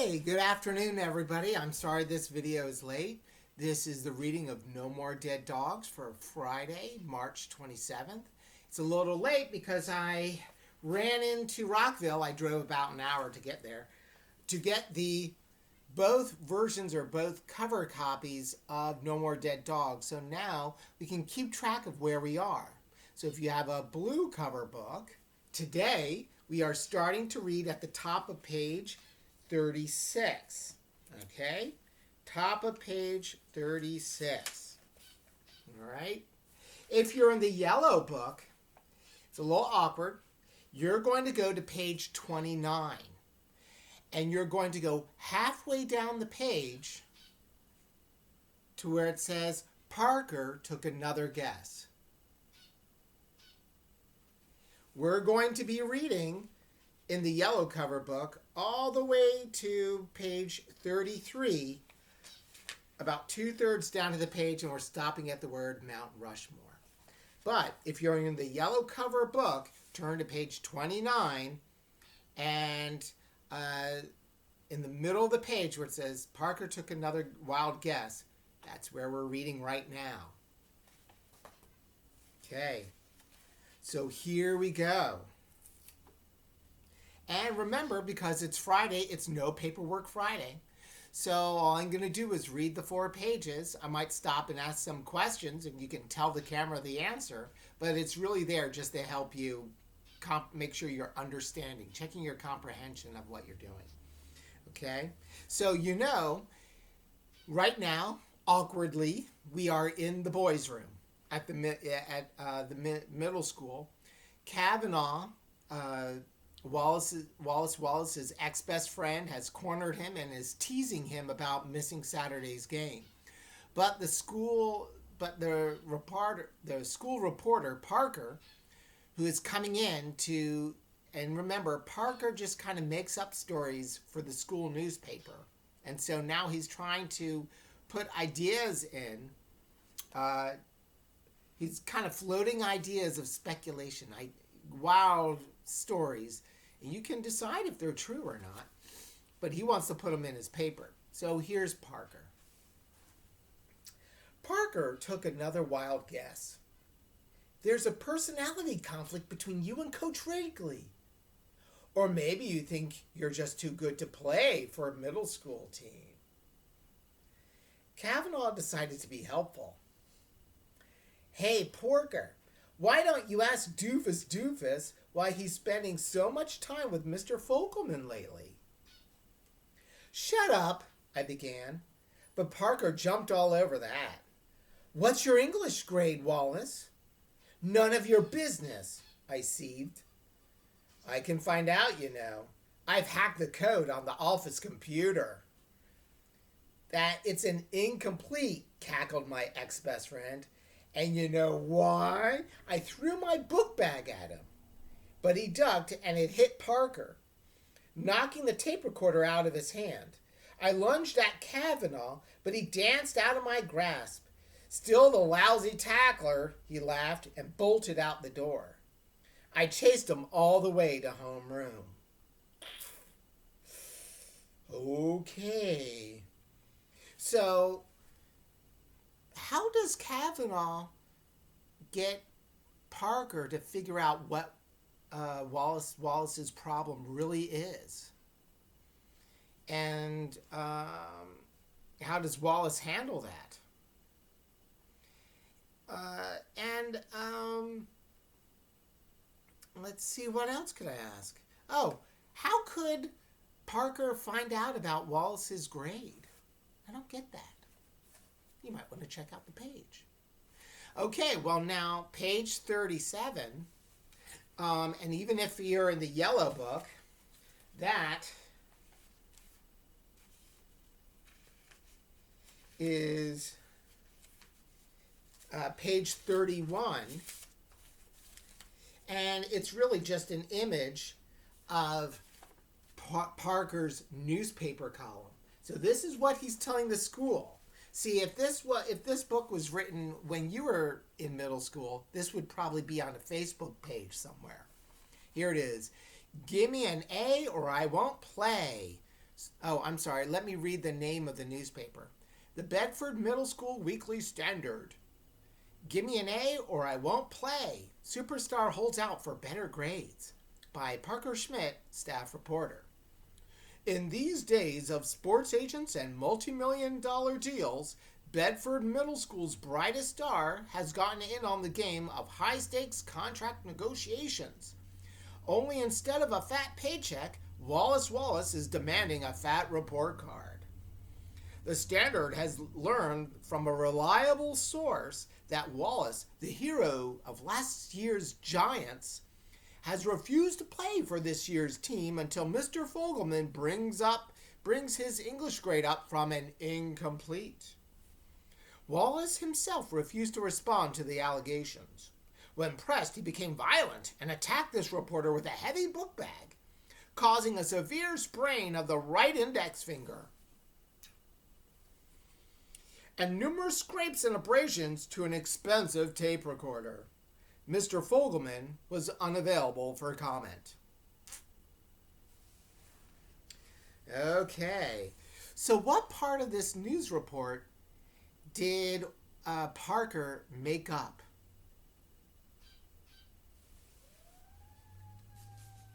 Hey, good afternoon, everybody. I'm sorry this video is late. This is the reading of No More Dead Dogs for Friday, March 27th. It's a little late because I ran into Rockville. I drove about an hour to get there to get both versions or both cover copies of No More Dead Dogs. So now we can keep track of where we are. So if you have a blue cover book, today we are starting to read at the top of page 36. Okay? Top of page 36. All right? If you're in the yellow book, it's a little awkward. You're going to go to page 29. And you're going to go halfway down the page to where it says, Parker took another guess. We're going to be reading in the yellow cover book all the way to page 33, about 2/3 down to the page, and we're stopping at the word Mount Rushmore. But if you're in the yellow cover book, turn to page 29, and in the middle of the page where it says Parker took another wild guess, that's where we're reading right now. Okay, so here we go. And remember, because it's Friday, it's no paperwork Friday. So all I'm going to do is read the 4 pages. I might stop and ask some questions, and you can tell the camera the answer. But it's really there just to help you make sure you're understanding, checking your comprehension of what you're doing. Okay? So right now, awkwardly, we are in the boys' room at the middle school. Kavanaugh, Wallace's ex-best friend, has cornered him and is teasing him about missing Saturday's game. But the school reporter Parker, who is coming in and remember, Parker just kind of makes up stories for the school newspaper, and so now he's trying to put ideas in. He's kind of floating ideas of speculation, wild stories. And you can decide if they're true or not. But he wants to put them in his paper. So here's Parker. Parker took another wild guess. There's a personality conflict between you and Coach Wrigley. Or maybe you think you're just too good to play for a middle school team. Kavanaugh decided to be helpful. Hey, Parker, why don't you ask Doofus why he's spending so much time with Mr. Folkelman lately? Shut up, I began, but Parker jumped all over that. What's your English grade, Wallace? None of your business, I seethed. I can find out, you know. I've hacked the code on the office computer. That it's an incomplete, cackled my ex-best friend. And you know why? I threw my book bag at him. But he ducked and it hit Parker, knocking the tape recorder out of his hand. I lunged at Kavanaugh, but he danced out of my grasp. Still the lousy tackler, he laughed and bolted out the door. I chased him all the way to homeroom. Okay. So, how does Kavanaugh get Parker to figure out what Wallace's problem really is? And how does Wallace handle that? Let's see, what else could I ask? Oh, how could Parker find out about Wallace's grade? I don't get that. You might want to check out the page. Okay, well now, page 37, and even if you're in the yellow book, that is page 31, and it's really just an image of Parker's newspaper column. So this is what he's telling the school. See, if this book was written when you were in middle school, this would probably be on a Facebook page somewhere. Here it is. Give me an A or I won't play. Oh, I'm sorry. Let me read the name of the newspaper. The Bedford Middle School Weekly Standard. Give me an A or I won't play. Superstar holds out for better grades. By Parker Schmidt, staff reporter. In these days of sports agents and multi-million-dollar deals, Bedford Middle School's brightest star has gotten in on the game of high-stakes contract negotiations. Only instead of a fat paycheck, Wallace is demanding a fat report card. The Standard has learned from a reliable source that Wallace, the hero of last year's Giants, has refused to play for this year's team until Mr. Fogelman brings his English grade up from an incomplete. Wallace himself refused to respond to the allegations. When pressed, he became violent and attacked this reporter with a heavy book bag, causing a severe sprain of the right index finger and numerous scrapes and abrasions to an expensive tape recorder. Mr. Fogelman was unavailable for comment. Okay, so what part of this news report did Parker make up?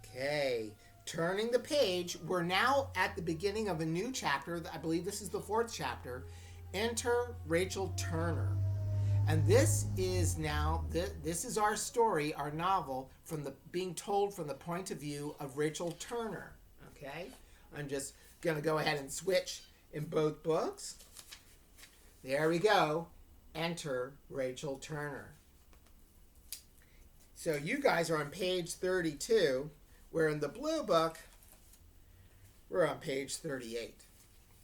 Okay, turning the page, we're now at the beginning of a new chapter. I believe this is the 4th chapter. Enter Rachel Turner. And this is our story, our novel, being told from the point of view of Rachel Turner. Okay? I'm just going to go ahead and switch in both books. There we go. Enter Rachel Turner. So you guys are on page 32. Where in the blue book, we're on page 38.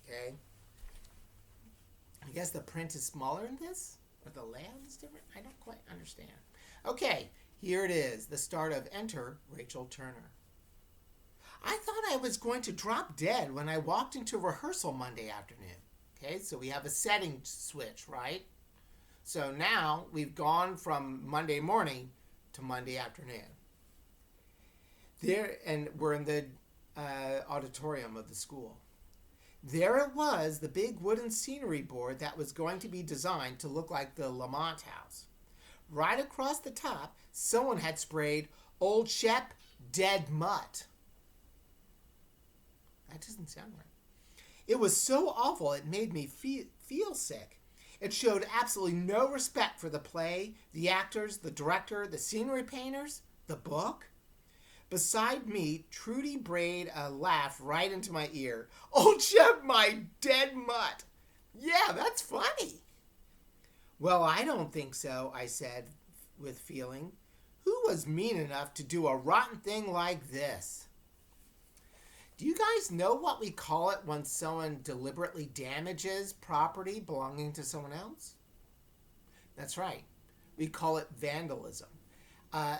Okay? I guess the print is smaller in this? Or the layout is different? I don't quite understand. Okay, here it is. The start of Enter Rachel Turner. I thought I was going to drop dead when I walked into rehearsal Monday afternoon. Okay, so we have a setting switch, right? So now we've gone from Monday morning to Monday afternoon. There, and we're in the auditorium of the school. There it was, the big wooden scenery board that was going to be designed to look like the Lamont house. Right across the top, someone had sprayed Old Shep Dead Mutt. That doesn't sound right. It was so awful it made me feel sick. It showed absolutely no respect for the play, the actors, the director, the scenery painters, the book. Beside me, Trudy brayed a laugh right into my ear. Old Shep, my dead mutt. Yeah, that's funny. Well, I don't think so, I said with feeling. Who was mean enough to do a rotten thing like this? Do you guys know what we call it when someone deliberately damages property belonging to someone else? That's right. We call it vandalism.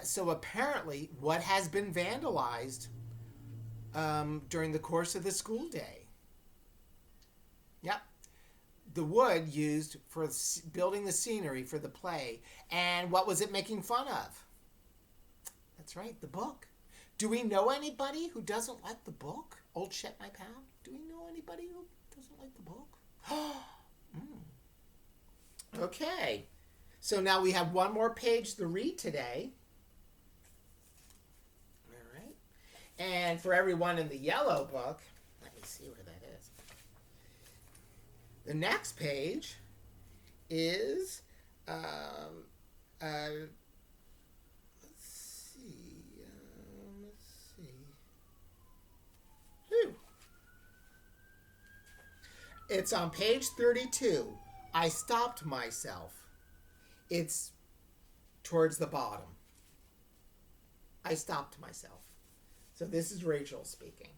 So apparently, what has been vandalized during the course of the school day? Yep. The wood used for building the scenery for the play. And what was it making fun of? That's right, the book. Do we know anybody who doesn't like the book? Old Shep, my pal? Do we know anybody who doesn't like the book? Okay. So now we have one more page to read today. All right. And for everyone in the yellow book, let me see where that is. The next page is, let's see. Whew. It's on page 32. I stopped myself. It's towards the bottom. I stopped myself. So this is Rachel speaking.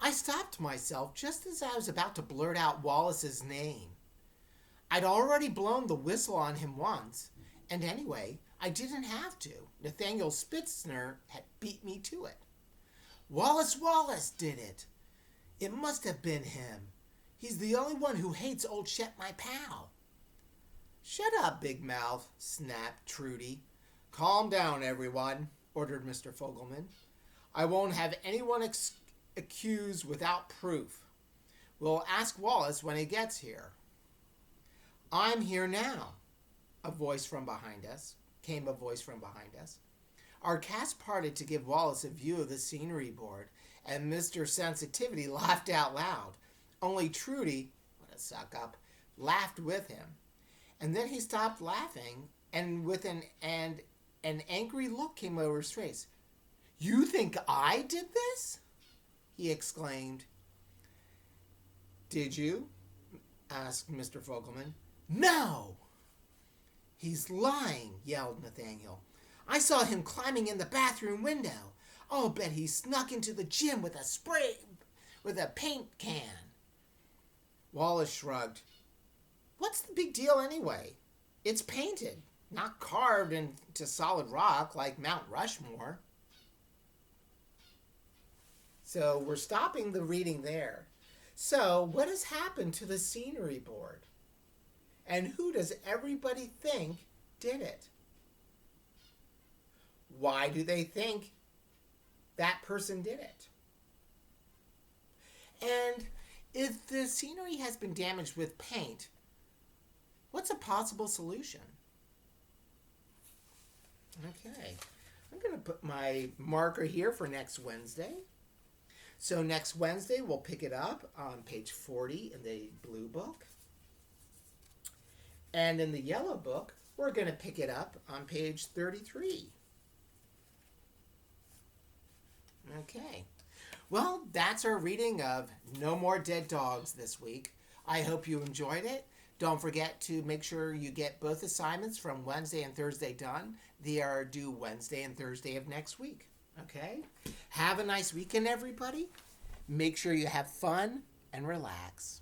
I stopped myself just as I was about to blurt out Wallace's name. I'd already blown the whistle on him once, and anyway, I didn't have to. Nathaniel Spitzner had beat me to it. Wallace did it. It must have been him. He's the only one who hates Old Shep, my pal. Shut up, Big Mouth, snapped Trudy. Calm down, everyone. ordered Mr. Fogelman. I won't have anyone accused without proof. We'll ask Wallace when he gets here. I'm here now, came a voice from behind us. Our cast parted to give Wallace a view of the scenery board, and Mr. Sensitivity laughed out loud. Only Trudy, what a suck-up, laughed with him. And then he stopped laughing, and with an angry look came over his face. You think I did this? He exclaimed. Did you? Asked Mr. Fogelman. No! He's lying, yelled Nathaniel. I saw him climbing in the bathroom window. I'll bet he snuck into the gym with a paint can. Wallace shrugged. What's the big deal anyway? It's painted, not carved into solid rock like Mount Rushmore. So we're stopping the reading there. So what has happened to the scenery board? And who does everybody think did it? Why do they think that person did it? And if the scenery has been damaged with paint, what's a possible solution? Okay, I'm going to put my marker here for next Wednesday. So next Wednesday, we'll pick it up on page 40 in the blue book. And in the yellow book, we're going to pick it up on page 33. Okay. Well, that's our reading of No More Dead Dogs this week. I hope you enjoyed it. Don't forget to make sure you get both assignments from Wednesday and Thursday done. They are due Wednesday and Thursday of next week. Okay? Have a nice weekend, everybody. Make sure you have fun and relax.